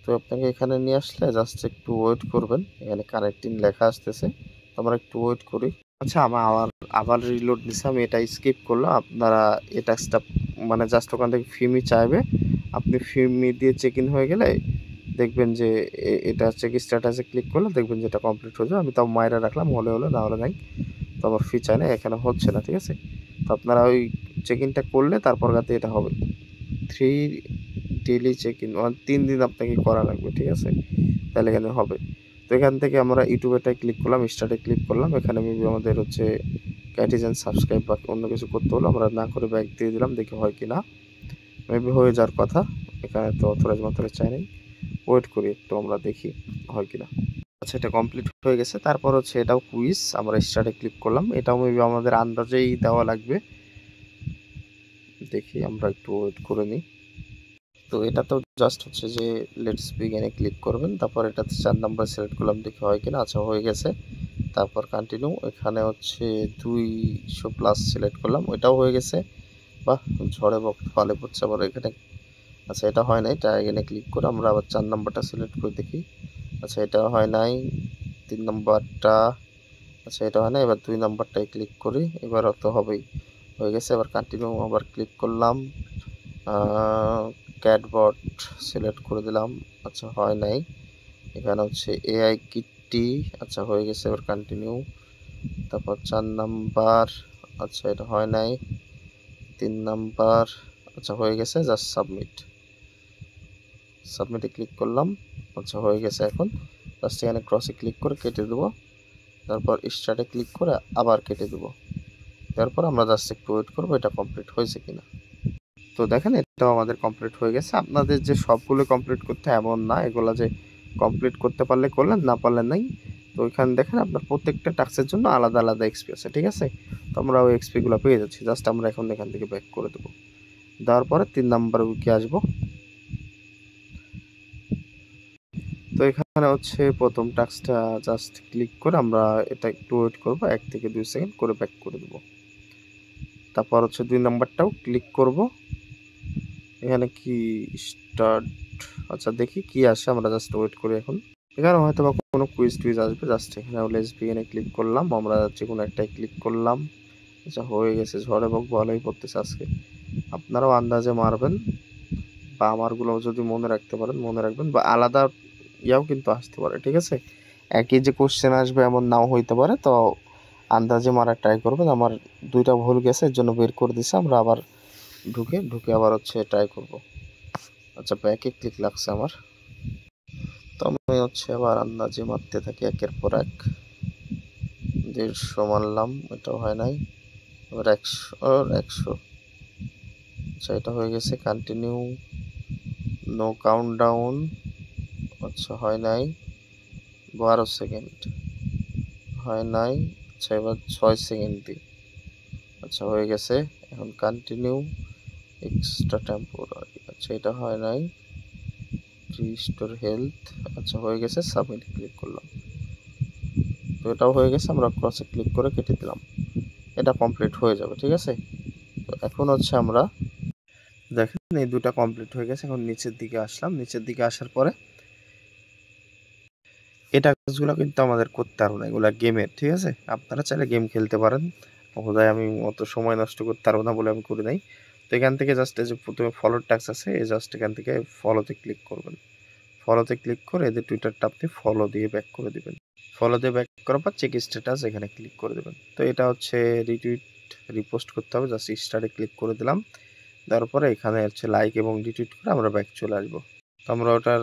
Speaker 1: তো আপনাকে এখানে নিয়ে আসলে জাস্ট একটু ওয়েট করবেন, এখানে কানেক্টিং লেখা আসতেছে, আমরা একটু ওয়েট করি। আচ্ছা আবার রিলোড নিচ্ছে, আমি এটা স্কিপ করলাম। আপনারা এই টাস্কটা মানে জাস্ট ওখান থেকে ফিমি চাইবে, আপনি ফিমি দিয়ে চেক ইন হয়ে গেলে দেখবেন যে এটা চেক স্ট্যাটাসে ক্লিক করলে দেখবেন যে এটা কমপ্লিট হয়ে যাবে। আমি তাও মায়েরা রাখলাম, হলে না হলে নাই। তো আমার ফি চাই না, এখানে হচ্ছে না, ঠিক আছে। তো আপনারা ওই চেক ইনটা করলে তারপর রাতে এটা হবে। 3 ডেইলি চেক ইন, 3 দিন আপনাকে করা লাগবে, ঠিক আছে, তাহলে এখানে হবে। তো এখান থেকে আমরা ইউটিউবেটায় ক্লিক করলাম, স্টার্টে ক্লিক করলাম। এখানে মেবি আমাদের হচ্ছে ক্যাটিজেন সাবস্ক্রাইব বা অন্য কিছু করতে হলো, আমরা না করে ব্যাক দিয়ে দিলাম, দেখি হয় কি না। মেবি হয়ে যাওয়ার কথা, এখানে তো অথরাইজ মাত্রায় চাই নাই, ওয়েট করি একটু, আমরা দেখি হয় কি না। আচ্ছা এটা কমপ্লিট হয়ে গেছে। তারপর হচ্ছে এটাও কুইজ, আমরা স্টার্টে ক্লিক করলাম, এটাও মেবি আমাদের আন্দাজেই দেওয়া লাগবে, দেখি আমরা একটু ওয়েট করে নিই। তো এটা তো জাস্ট হচ্ছে যে লেটস বিগিনে ক্লিক করবেন, তারপর এটাতে 4 নাম্বার সিলেক্ট করলাম, দেখি হয় কিনা। আচ্ছা হয়ে গেছে। তারপর কন্টিনিউ, এখানে হচ্ছে 200 প্লাস সিলেক্ট করলাম, ওইটাও হয়ে গেছে। বাহ, ঝড়ে ফলে পড়ছে আবার এখানে। আচ্ছা এটা হয় নাই, এটা এখানে ক্লিক করে আমরা আবার 4 নাম্বারটা সিলেক্ট করে দেখি। আচ্ছা এটা হয় নাই, 3 নাম্বারটা, আচ্ছা এটা হয় না, এবার 2 নাম্বারটায় ক্লিক করি, এবার তো হবেই, হয়ে গেছে। এবার কন্টিনিউ আবার ক্লিক করলাম, ক্যাটবট সিলেক্ট করে দিলাম, আচ্ছা হয় নাই। এখানে হচ্ছে এআই কিটটি, আচ্ছা হয়ে গেছে। এবার কন্টিনিউ, তারপর 4 নাম্বার, আচ্ছা এটা হয় নাই। 3 নাম্বার, আচ্ছা হয়ে গেছে। জাস্ট সাবমিটে ক্লিক করলাম, আচ্ছা হয়ে গেছে। এখন জাস্ট এখানে ক্রসে ক্লিক করে কেটে দেবো, তারপর স্টার্টে ক্লিক করে আবার কেটে দেবো। তারপর আমরা জাস্ট একটু ওয়েট করবো এটা কমপ্লিট হয়েছে কিনা। তো দেখেন এটাও আমাদের কমপ্লিট হয়ে গেছে। আপনাদের যে সবগুলো কমপ্লিট করতে এমন না, এগুলা যে কমপ্লিট করতে পারলে করলেন, না পারলে নাই। তো ওইখানে দেখেন আপনার প্রত্যেকটা টাস্কের জন্য আলাদা আলাদা এক্সপি আছে, ঠিক আছে। তো আমরা ওই এক্সপিগুলো পেয়ে যাচ্ছি। জাস্ট আমরা এখন এখান থেকে ব্যাক করে দেবো, দেওয়ার পরে 3 নাম্বার উইকে আসবো। তো এখানে হচ্ছে প্রথম টাস্কটা জাস্ট ক্লিক করে আমরা এটা একটু ওয়েট করবো, 1 থেকে 2 সেকেন্ড করে ব্যাক করে দেবো। তারপর হচ্ছে 2 নাম্বারটাও ক্লিক করব, এখানে কি স্টার্ট, আচ্ছা দেখি কি আসে, আমরা জাস্ট ওয়েট করি এখন। এখানে হয়তো বা কোনো কুইজ টুইজ আসবে, জাস্ট এখানে লেটস বিগিনে ক্লিক করলাম, আমরা যে কোনো একটাই ক্লিক করলাম। আচ্ছা হয়ে গেছে। ঝড় এবং ভালোই পড়তেছে আজকে, আপনারাও আন্দাজে মারবেন, বা আমারগুলো যদি মনে রাখতে পারেন মনে রাখবেন, বা আলাদা ইয়াও কিন্তু আসতে পারে, ঠিক আছে। একই যে কোশ্চেন আসবে এমন নাও হইতে পারে, তো আন্দাজে মারার ট্রাই করবেন। আমার 2টা ভুল গেছে, এর জন্য বের করে দিছে, আমরা আবার ঢুকে আবার হচ্ছে ট্রাই করব। আচ্ছা ব্যাকে ক্লিক লাগছে আমার, তো আমি হচ্ছে আবার আন্দাজে মারতে থাকি একের পর এক। 150 মারলাম, এটাও হয় নাই। এবার 100। আচ্ছা এটা হয়ে গেছে। কন্টিনিউ, নো কাউন্ট ডাউন, আচ্ছা হয় নাই। 12 সেকেন্ড, হয় নাই। আচ্ছা এবার 6 সেকেন্ড দিই, আচ্ছা হয়ে গেছে। এখন কন্টিনিউ, এক্সট্রা টেম্পোরারি, আচ্ছা এটা হয় নাই। রিস্টোর হেলথ, আচ্ছা হয়ে গেছে। সাবমিট ক্লিক করলাম, তো এটাও হয়ে গেছে। আমরা ক্রসে ক্লিক করে কেটে দিলাম, এটা কমপ্লিট হয়ে যাবে, ঠিক আছে। তো এখন হচ্ছে আমরা দেখেন এই 2টা কমপ্লিট হয়ে গেছে। এখন নিচের দিকে আসলাম, নিচের দিকে আসার পরে এটা কাজগুলো কিন্তু আমাদের করতে পারবো না, এগুলা গেমের, ঠিক আছে। আপনারা চাইলে গেম খেলতে পারেন, বোধহয় আমি অত সময় নষ্ট করতে পারবো না বলে আমি করি নাই। তো এখান থেকে জাস্ট এই যে প্রথমে ফলোর টাস্ক আছে, এই জাস্ট এখান থেকে ফলোতে ক্লিক করবেন। ফলোতে ক্লিক করে এদের টুইটারটা আপনি ফলো দিয়ে ব্যাক করে দিবেন। ফলো দিয়ে ব্যাক করার পর চেক স্ট্যাটাস এখানে ক্লিক করে দেবেন। তো এটা হচ্ছে রিটুইট রিপোস্ট করতে হবে, জাস্ট স্টারে ক্লিক করে দিলাম। তারপরে এখানে হচ্ছে লাইক এবং রিটুইট করে আমরা ব্যাক চলে আসবো। তো আমরা ওটা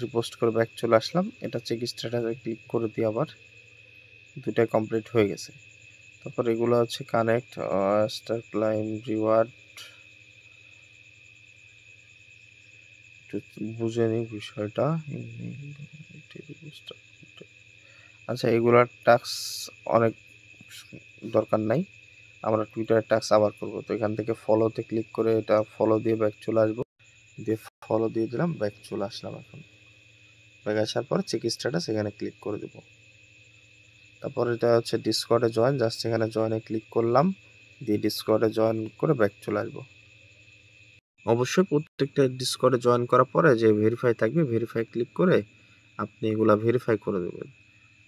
Speaker 1: রিপোস্ট করে ব্যাক চলে আসলাম। এটা চেক স্ট্যাটাসে ক্লিক করে দিয়ে আবার 2টাই কমপ্লিট হয়ে গেছে। তারপর এগুলো হচ্ছে কানেক্ট, স্টার ক্লাইম, রিওয়ার্ড, বুঝে নিই বিষয়টা। আচ্ছা এগুলার টাস্ক অনেক দরকার নাই, আমরা টুইটারের টাস্ক আবার করব। তো এখান থেকে ফলোতে ক্লিক করে এটা ফলো দিয়ে ব্যাক চলে আসবো, দিয়ে ফলো দিয়ে দিলাম, ব্যাক চলে আসলাম। এখন ব্যাক আসার পর চেক স্ট্যাটাস এখানে ক্লিক করে দেবো। তারপর এটা হচ্ছে ডিসকর্ডে জয়েন, জাস্ট এখানে জয়েনে ক্লিক করলাম, দিয়ে ডিসকর্ডে জয়েন করে ব্যাক চলে আসবো। অবশ্যই প্রত্যেকটা ডিসকর্ডে জয়েন করার পরে যে ভেরিফাই থাকবে, ভেরিফাই ক্লিক করে আপনি এগুলা ভেরিফাই করে দেবেন।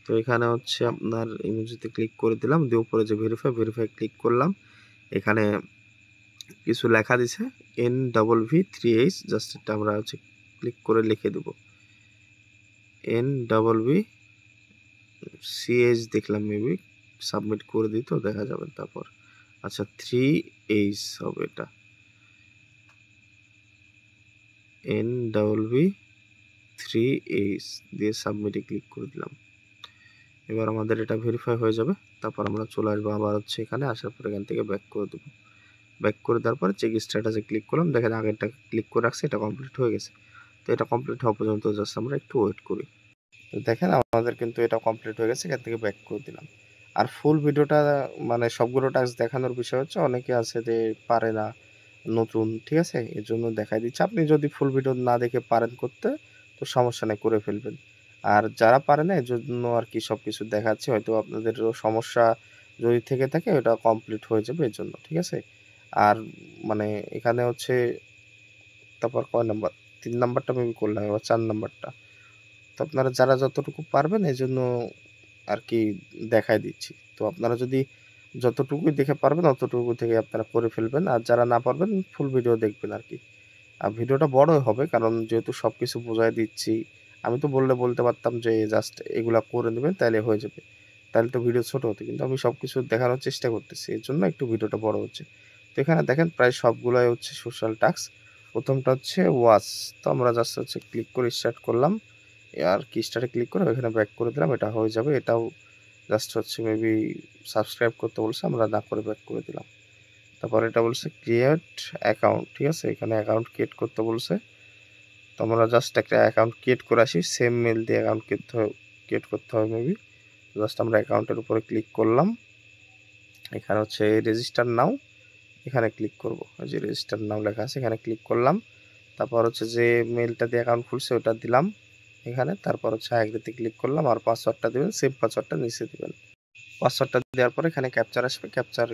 Speaker 1: তো এখানে হচ্ছে আপনার ইমোজিতে ক্লিক করে দিলাম, দিয়ে উপরে যে ভেরিফাই ক্লিক করলাম। এখানে কিছু লেখা দিছে NVV3H, জাস্ট এটা আমরা হচ্ছে ক্লিক করে লিখে দেব। NVVCH দেখলাম, মেবি সাবমিট করে দিই তো দেখা যাবে। তারপর আচ্ছা 3H হবে, এটা NVV3H দিয়ে সাবমিটে ক্লিক করে দিলাম। এবার আমাদের এটা ভেরিফাই হয়ে যাবে। তারপর আমরা চলে আসবো আবার হচ্ছে এখানে, আসার পর এখান থেকে ব্যাক করে দেবো। ব্যাক করে দেওয়ার পরে চেক স্ট্যাটাসে ক্লিক করলাম, দেখেন আগেরটা ক্লিক করে রাখছে, এটা কমপ্লিট হয়ে গেছে। তো এটা কমপ্লিট হওয়া পর্যন্ত জাস্ট আমরা একটু ওয়েট করি। তো দেখেন আমাদের কিন্তু এটা কমপ্লিট হয়ে গেছে, এখান থেকে ব্যাক করে দিলাম। আর ফুল ভিডিওটা মানে সবগুলো টাস্ক দেখানোর বিষয় হচ্ছে অনেকে আছে যে পারে না, নতুন, ঠিক আছে? এর জন্য দেখাই দিচ্ছি। আপনি যদি ফুল ভিডিও না দেখে পারেন করতে তো সমস্যা নাই, করে ফেলবেন। আর যারা পারে না এজন্য আর কি সবকিছু দেখাচ্ছি, হয়তো আপনাদেরও সমস্যা যদি থেকে থাকে ওটা কমপ্লিট হয়ে যাবে এজন্য, ঠিক আছে? আর মানে এখানে হচ্ছে তারপর কয় নাম্বার? ৩ নাম্বারটা মেবি করলাম, এবার ৪ নাম্বারটা। তো আপনারা যারা যতটুকু পারবেন এজন্য আর কি দেখায় দিচ্ছি। তো আপনারা যদি যতটুকুই দেখে পারবেন অতটুকু থেকে আপনারা করে ফেলবেন। আর যারা না পারবেন ফুল ভিডিও দেখবেন আর কি। আর ভিডিওটা বড়ই হবে কারণ যেহেতু সবকিছু বুঝায় দিচ্ছি। আমি তো বলতে পারতাম যে জাস্ট এগুলা করে নেবেন তাইলে হয়ে যাবে। তাহলে তো ভিডিও ছোট হতো। কিন্তু আমি সবকিছু দেখানোর চেষ্টা করতেছি। এজন্য একটু ভিডিওটা বড় হচ্ছে। তো এখানে দেখেন প্রায় সবগুলাই হচ্ছে সোশ্যাল টাস্ক। ১ম টা হচ্ছে ওয়াচ। তো আমরা জাস্ট হচ্ছে ক্লিক করে স্টার্ট করলাম। আর কি স্টার্টে ক্লিক করে এখানে ব্যাক করে দিলাম, এটা হয়ে যাবে। এটাও জাস্ট হচ্ছে মেবি সাবস্ক্রাইব করতে বলছে, আমরা না করে ব্যাক করে দিলাম। তারপর এটা বলছে ক্রিয়েট অ্যাকাউন্ট, ঠিক আছে? এখানে অ্যাকাউন্ট ক্রিয়েট করতে বলছে। তো আমরা জাস্ট একটা অ্যাকাউন্ট ক্রিয়েট করে আসি, সেম মেল দিয়ে অ্যাকাউন্ট ক্রিয়েট করতে হবে মেবি। জাস্ট আমরা অ্যাকাউন্টের উপরে ক্লিক করলাম। এখানে হচ্ছে রেজিস্টার নাও, এখানে ক্লিক করব। ওই যে রেজিস্টার নাও লেখা আছে, এখানে ক্লিক করলাম। তারপর হচ্ছে যে মেলটা দিয়ে অ্যাকাউন্ট খুলছে ওটা দিলাম এখানে। তারপর হচ্ছে আইডিতে ক্লিক করলাম আর পাসওয়ার্ডটা দিবেন, সেম পাসওয়ার্ডটা নিচে দিবেন। পাসওয়ার্ডটা দেওয়ার পরে এখানে ক্যাপচার আসবে, ক্যাপচার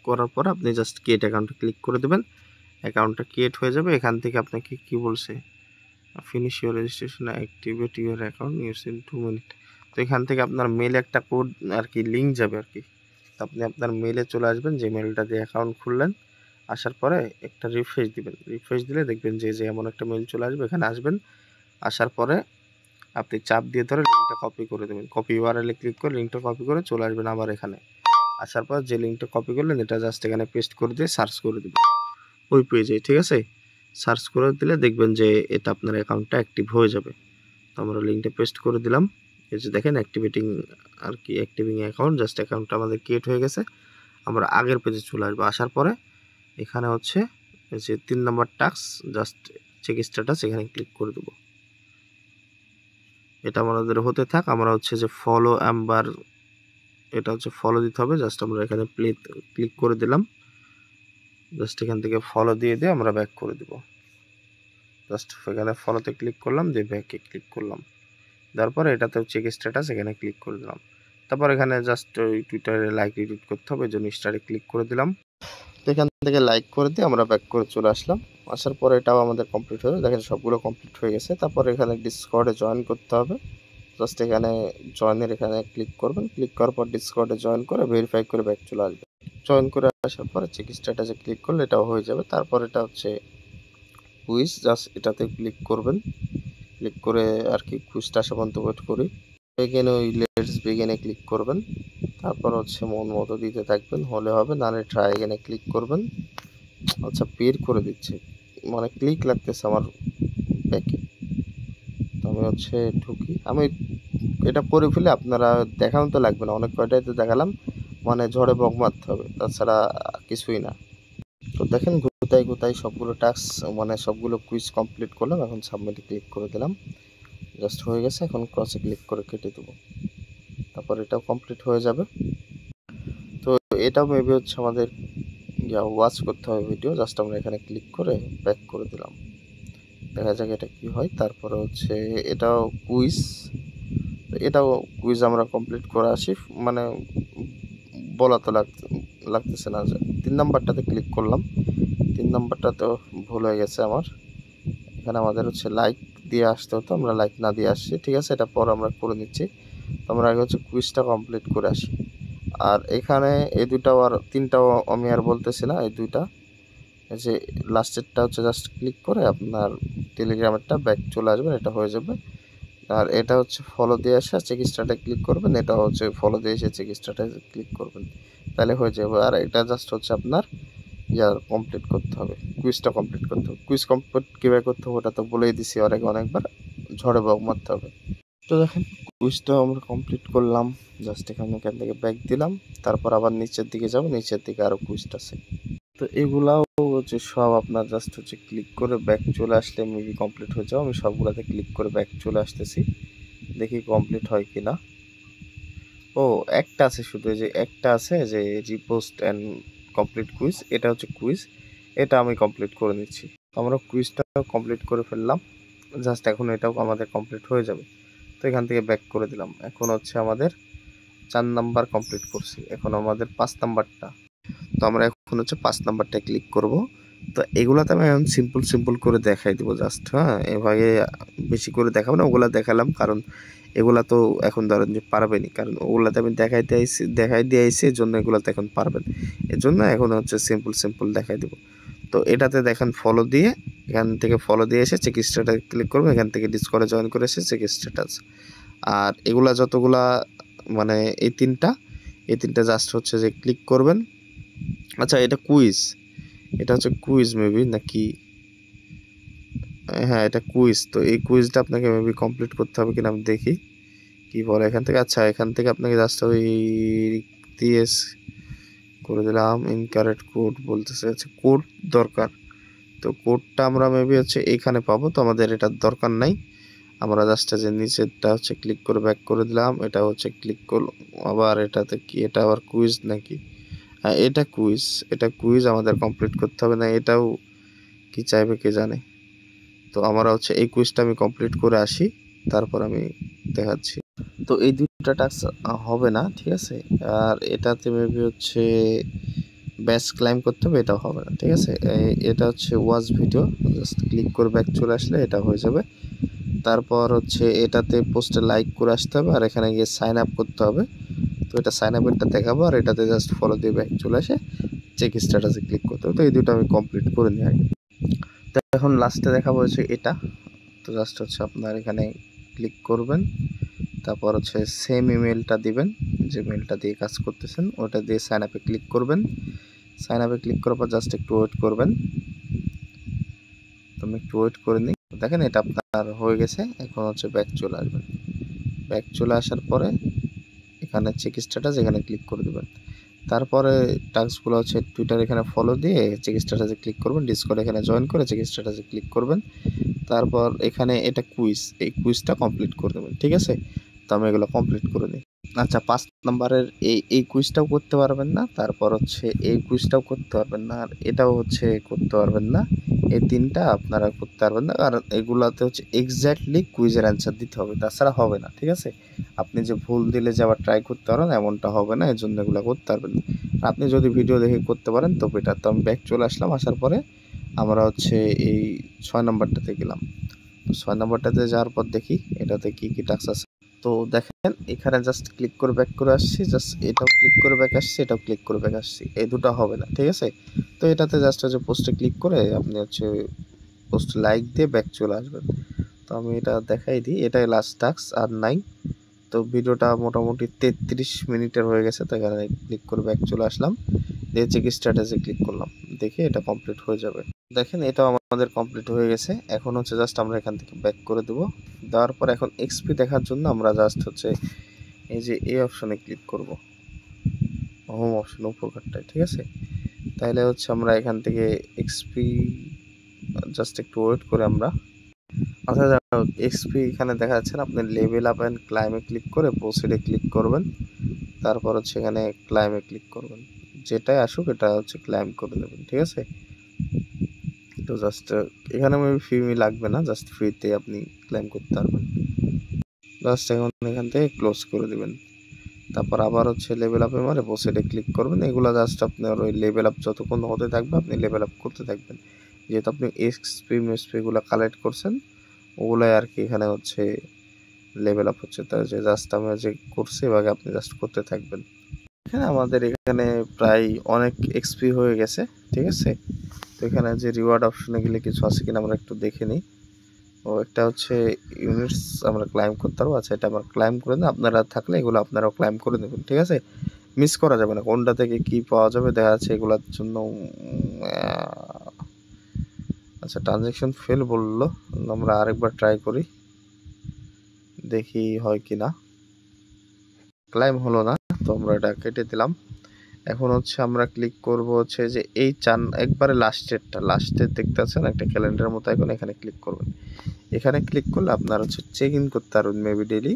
Speaker 1: করার পর আপনি জাস্ট ক্রিয়েট অ্যাকাউন্টে ক্লিক করে দেবেন। অ্যাকাউন্টটা ক্রিয়েট হয়ে যাবে। এখান থেকে আপনাকে কি বলছে, finish your registration, activate your account use in 2 minute. তো এখান থেকে আপনার মেলে একটা কোড আর কি লিঙ্ক যাবে আর কি। তো আপনি আপনার মেলে চলে আসবেন, যে মেলটা দিয়ে অ্যাকাউন্ট খুললেন। আসার পরে একটা রিফ্রেশ দিবেন, রিফ্রেশ দিলে দেখবেন যে এমন একটা মেল চলে আসবে। এখানে আসবেন, আসার পরে আপনি চাপ দিয়ে ধরে লিঙ্কটা কপি করে দেবেন। কপি ইউআরএল এ ক্লিক করে লিঙ্কটা কপি করে চলে আসবেন আবার এখানে। আসার পর যে লিঙ্কটা কপি করলেন এটা জাস্ট এখানে পেস্ট করে দিয়ে সার্চ করে দিবেন ওই পেজে, ঠিক আছে? সার্চ করে দিলে দেখবেন যে এটা আপনার অ্যাকাউন্টটা অ্যাক্টিভ হয়ে যাবে। তো আমরা লিঙ্কটা পেস্ট করে দিলাম। এই যে দেখেন অ্যাক্টিভেটিং আর কি, অ্যাক্টিভিং অ্যাকাউন্ট, জাস্ট অ্যাকাউন্টটা আমাদের ক্রিয়েট হয়ে গেছে। আমরা আগের পেজে চলে আসবো। আসার পরে এখানে হচ্ছে এই যে ৩ number task, just check status, এখানে ক্লিক করে দেবো। এটা আমাদের হতে থাক। আমরা হচ্ছে যে ফলো অ্যাম্বার, এটা হচ্ছে ফলো দিতে হবে। জাস্ট আমরা এখানে ক্লিক করে দিলাম। জাস্ট এখান থেকে ফলো দিয়ে আমরা ব্যাক করে দিব। জাস্ট এখানে ফলোতে ক্লিক করলাম, দিয়ে ব্যাকে ক্লিক করলাম। তারপরে এটাতে চেক স্ট্যাটাস, এখানে ক্লিক করে দিলাম। তারপর এখানে জাস্ট ওই টুইটারে লাইক রিটুইট করতে হবে, এই জন্য স্টারে ক্লিক করে দিলাম। তো এখান থেকে লাইক করে দিয়ে আমরা ব্যাক করে চলে আসলাম। আসার পরে এটাও আমাদের কমপ্লিট হয়ে, দেখেন সবগুলো কমপ্লিট হয়ে গেছে। তারপর এখানে ডিসকর্ডে জয়েন করতে হবে। জাস্ট এখানে জয়েনের এখানে ক্লিক করবেন, ক্লিক করার পর ডিসকর্ডে জয়েন করে ভেরিফাই করে ব্যাক চলে আসবে। জয়েন করে আসার পরে চেক স্ট্যাটাসে ক্লিক করলে এটাও হয়ে যাবে। তারপর এটা হচ্ছে কুইজ, জাস্ট এটাতে ক্লিক করবেন। ক্লিক করে আর কি কুইজটা আসা পর্যন্ত ওয়েট করি। এখানে ওই লেটস বিগিনে ক্লিক করবেন। তারপর হচ্ছে মন মতো দিতে থাকবেন, হলে হবে, নাহলে ট্রাই এখানে ক্লিক করবেন। আচ্ছা বের করে দিচ্ছে, মানে ক্লিক লাগতেছে আমার ব্যাকে। তো আমি হচ্ছে ঢুকি, আমি এটা করে ফেলে আপনারা দেখানো তো লাগবে না, অনেক কয়টাই তো দেখালাম, মানে ঝড়ে বক মারতে হবে, তাছাড়া কিছুই না। তো দেখেন গোতাই সবগুলো টাস্ক মানে সবগুলো কুইজ কমপ্লিট করলাম। এখন সাবমিটে ক্লিক করে দিলাম, জাস্ট হয়ে গেছে। এখন ক্রসে ক্লিক করে কেটে দেবো, তারপর এটাও কমপ্লিট হয়ে যাবে। তো এটাও মেবি হচ্ছে আমাদের ওয়াচ করতে হবে ভিডিও। জাস্ট আমরা এখানে ক্লিক করে ব্যাক করে দিলাম, দেখা যাক এটা কি হয়। তারপরে হচ্ছে এটাও কুইজ আমরা কমপ্লিট করে আসি, মানে বলা তো লাগতেছে না। ৩ নাম্বারটাতে ক্লিক করলাম, ৩ নাম্বারটা তো ভুল হয়ে গেছে আমার। এখানে আমাদের হচ্ছে লাইক দিয়ে আসতে হতো, আমরা লাইক না দিয়ে আসছি, ঠিক আছে? এটা পর আমরা করে নিচ্ছি। তো আমরা আগে হচ্ছে কুইজটা কমপ্লিট করে আসি। আর এখানে এই দুটাও আর তিনটাও আমি আর বলতেছি না, এই দুইটা, এই যে লাস্টেরটা হচ্ছে জাস্ট ক্লিক করে আপনার টেলিগ্রামেরটা ব্যাক চলে আসবেন, এটা হয়ে যাবে। আর এটা হচ্ছে ফলো দিয়ে আসে চেক স্টার্টে ক্লিক করবেন, এটা হচ্ছে ফলো দিয়ে এসে চেক স্টার্টে ক্লিক করবেন, তাহলে হয়ে যাবে। আর এটা জাস্ট হচ্ছে আপনার কমপ্লিট করতে হবে, কুইজটা কমপ্লিট করতে হবে। কুইজ কমপ্লিট কীভাবে করতে হবে ওটা তো বলেই দিছি অনেকবার, ঝড়ে বক মারতে হবে। তো দেখেন কুইজটাও আমরা কমপ্লিট করলাম। জাস্ট এখান থেকে ব্যাক দিলাম, তারপর আবার নিচের দিকে যাব, নিচের দিকে আরও কুইজটা আছে। তো এগুলাও হচ্ছে সব আপনার জাস্ট হচ্ছে ক্লিক করে ব্যাক চলে আসলে মেবি কমপ্লিট হয়ে যাবে। আমি সবগুলাতে ক্লিক করে ব্যাক চলে আসতেছি, দেখি কমপ্লিট হয় কি না। ও একটা আছে শুধু, যে একটা আছে যে রিপোস্ট অ্যান্ড কমপ্লিট কুইজ, এটা হচ্ছে কুইজ। এটা আমি কমপ্লিট করে নিচ্ছি। আমরা কুইজটা কমপ্লিট করে ফেললাম, জাস্ট এখন এটাও আমাদের কমপ্লিট হয়ে যাবে। তো এখান থেকে ব্যাক করে দিলাম। এখন হচ্ছে আমাদের 4 নাম্বার কমপ্লিট করছি, এখন আমাদের 5 নাম্বারটা। তো আমরা এখন হচ্ছে 5 নাম্বারটা ক্লিক করব। তো এগুলাতে আমি এখন সিম্পল করে দেখাই দিব জাস্ট, হ্যাঁ, এভাবে বেশি করে দেখাবো না। ওগুলা দেখালাম কারণ এগুলা তো এখন ধরেন যে পারবেনই, কারণ ওগুলাতে আমি দেখাই দিয়ে আইছি, এর জন্য এগুলাতে এখন পারবেন। এর জন্য এখন হচ্ছে সিম্পল দেখাই দিব। তো এটাতে দেখেন ফলো দিয়ে, এখান থেকে ফলো দিয়ে এসে চেক স্ট্যাটাস ক্লিক করবো, এখান থেকে ডিসকর্ডে জয়েন করে এসে চেক স্ট্যাটাস। আর এগুলা যতগুলা মানে এই তিনটা জাস্ট হচ্ছে যে ক্লিক করবেন। আচ্ছা, এটা কুইজ, এটা হচ্ছে কুইজ মেবি নাকি, হ্যাঁ এটা কুইজ। তো এই কুইজটা আপনাকে মেবি কমপ্লিট করতে হবে কিনা আমি দেখি কি বলে এখান থেকে। আচ্ছা, এখান থেকে আপনাকে জাস্ট ওই দিয়ে করে দিলাম। ইনকারেক্ট কোড বলতেছে, আচ্ছা কোড দরকার। তো কোডটা আমরা মেবি হচ্ছে এইখানে পাবো, তো আমাদের এটার দরকার নাই। আমরা জাস্ট যে নিচেরটা হচ্ছে ক্লিক করে ব্যাক করে দিলাম, এটা হচ্ছে ক্লিক করলাম আবার। এটাতে কি, এটা আবার কুইজ নাকি? হ্যাঁ এটা কুইজ আমাদের কমপ্লিট করতে হবে না, এটাও কি চাইবে কে জানে। তো আমরা হচ্ছে এই কুইজটা আমি কমপ্লিট করে আসি, তারপর আমি দেখাচ্ছি। তো এই দুইটা টাস্ক হবে না, ঠিক আছে। আর এটাতে মেবি হচ্ছে ব্যাচ ক্লাইম করতে হবে, এটাও হবে না, ঠিক আছে। এটা হচ্ছে ওয়াচ ভিডিও, জাস্ট ক্লিক করে ব্যাক চলে আসলে এটা হয়ে যাবে। তারপর হচ্ছে এটাতে পোস্টে লাইক করে আসতে হবে, আর এখানে গিয়ে সাইন আপ করতে হবে। তো এটা সাইন আপেরটা দেখাবো, আর এটাতে জাস্ট ফলো দিয়ে ব্যাক চলে আসে চেক স্ট্যাটাসে ক্লিক করতে হবে। তো এই দুটো আমি কমপ্লিট করে নিই আগে। তো এখন লাস্টে দেখাবো হচ্ছে এটা। তো জাস্ট হচ্ছে আপনার এখানে ক্লিক করবেন, তারপর হচ্ছে সেম ইমেলটা দিবেন, যে মেলটা দিয়ে কাজ করতেছেন ওটা দিয়ে সাইন আপে ক্লিক করবেন। সাইন আপে ক্লিক করার পর জাস্ট একটু ওয়েট করবেন। তো আমি একটু ওয়েট করে নিই। দেখেন এটা আপনার হয়ে গেছে। এখন হচ্ছে ব্যাক চলে আসবেন। ব্যাক চলে আসার পরে এখানে চেক স্ট্যাটাস, এখানে ক্লিক করে দেবেন। তারপরে টাস্কগুলো হচ্ছে টুইটার, এখানে ফলো দিয়ে চেক স্ট্যাটাসে ক্লিক করবেন। ডিসকর্ড এখানে জয়েন করে চেক স্ট্যাটাসে ক্লিক করবেন। তারপর এখানে এটা কুইজ, এই কুইজটা কমপ্লিট করে দেবেন, ঠিক আছে। তো আমি এগুলো কমপ্লিট করে নিই। আচ্ছা, 5 নাম্বারের এই কুইজটাও করতে পারবেন না, তারপর হচ্ছে এই কুইজটাও করতে পারবেন না, আর এটাও হচ্ছে করতে পারবেন না। এই তিনটা আপনারা করতে পারবেন না, কারণ এগুলাতে হচ্ছে এক্স্যাক্টলি কুইজের অ্যান্সার দিতে হবে, তাছাড়া হবে না, ঠিক আছে। আপনি যে ভুল দিলে যে আবার ট্রাই করতে পারেন এমনটা হবে না, এর জন্য এগুলো করতে পারবেন না। আপনি যদি ভিডিও দেখে করতে পারেন তো বেটার। তো আমি ব্যাক চলে আসলাম, আসার পরে আমরা হচ্ছে এই 6 নাম্বারটাতে গেলাম। তো 6 নাম্বারটাতে যাওয়ার পর দেখি এটাতে কি টাস্ক আছে। তো দেখেন এখানে জাস্ট ক্লিক করে ব্যাক করে আসছি, জাস্ট এটাও ক্লিক করে ব্যাক আসছি, এটাও ক্লিক করে ব্যাক আসছি, এই দুটো হবে না, ঠিক আছে। তো এটাতে জাস্ট হচ্ছে পোস্টে ক্লিক করে আপনি হচ্ছে পোস্ট লাইক দিয়ে ব্যাক চলে আসবেন। তো আমি এটা দেখাই দিই, এটাই লাস্ট টাস্ক, আর নাই। তো ভিডিওটা মোটামুটি 33 মিনিটের হয়ে গেছে। তো এখানে ক্লিক করে ব্যাক চলে আসলাম, দিয়ে চেক স্ট্যাটাসে ক্লিক করলাম, দেখে এটা কমপ্লিট হয়ে যাবে। দেখেন এটাও আমাদের কমপ্লিট হয়ে গেছে। এখন হচ্ছে জাস্ট আমরা এখান থেকে ব্যাক করে দেবো। দেওয়ার পর এখন এক্সপি দেখার জন্য আমরা জাস্ট হচ্ছে এই যে এই অপশনে ক্লিক করব, হোম অপশন উপরকারটায়, ঠিক আছে। তাহলে হচ্ছে আমরা এখান থেকে এক্সপি জাস্ট একটু ওয়েট করে আমরা, আচ্ছা এক্সপি এখানে দেখা যাচ্ছে না, আপনি লেভেল আপ অ্যান্ড ক্লাইমে ক্লিক করে প্রসিডে ক্লিক করবেন। তারপর হচ্ছে এখানে ক্লাইমে ক্লিক করবেন, যেটাই আসুক এটা হচ্ছে ক্লাইম করে নেবেন, ঠিক আছে। তো জাস্ট এখানে মেবি ফি লাগবে না, জাস্ট ফ্রিতে আপনি ক্লেম করতে পারবেন। জাস্ট এখন এখান থেকে ক্লোজ করে দিবেন। তারপর আবার হচ্ছে লেভেল আপে মারে প্রসিডে ক্লিক করবেন। এগুলো জাস্ট আপনার ওই লেভেল আপ যতক্ষণ হতে থাকবে আপনি লেভেল আপ করতে থাকবেন, যেহেতু আপনি এক্সপিগুলো কালেক্ট করছেন ওগুলাই আর কি এখানে হচ্ছে লেভেল আপ হচ্ছে। তার যে জাস্ট আমরা যে করছি এভাবে আপনি জাস্ট করতে থাকবেন। এখানে আমাদের এখানে প্রায় অনেক এক্সপি হয়ে গেছে, ঠিক আছে। তো এখানে যে রিওয়ার্ড অপশনে গেলে কিছু আছে কিনা আমরা একটু দেখে নিই। ও একটা হচ্ছে ইউনিটস আমরা ক্লাইম করতে পারবো। আচ্ছা, এটা আমরা ক্লাইম করে নিই, আপনারা থাকলে এগুলো আপনারাও ক্লাইম করে নেবেন, ঠিক আছে। মিস করা যাবে না, কোনটা থেকে কি পাওয়া যাবে দেখা যাচ্ছে এগুলোর জন্য। আচ্ছা, ট্রানজ্যাকশন ফেল বললো, আমরা আরেকবার ট্রাই করি, দেখি হয় কি না। ক্লাইম হলো না, তো আমরা এটা কেটে দিলাম। এখন হচ্ছে আমরা ক্লিক করব হচ্ছে যে এই একবারে লাস্টের দেখতে পাচ্ছেন একটা ক্যালেন্ডারের মতো, এখন এখানে ক্লিক করবেন। এখানে ক্লিক করলে আপনার হচ্ছে চেক ইন করতে পারবেন মেবি ডেলি।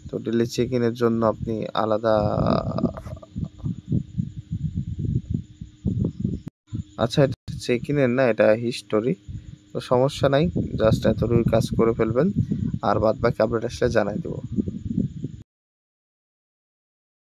Speaker 1: তো ডেলি চেক ইনের জন্য আপনি আলাদা আচ্ছা, এটা চেক ইনের না, এটা হিস্টোরি। তো সমস্যা নাই। জাস্ট এতটুকুই কাজ করে ফেলবেন। আর বাদবাকি আপডেট আসলে জানাই দিব।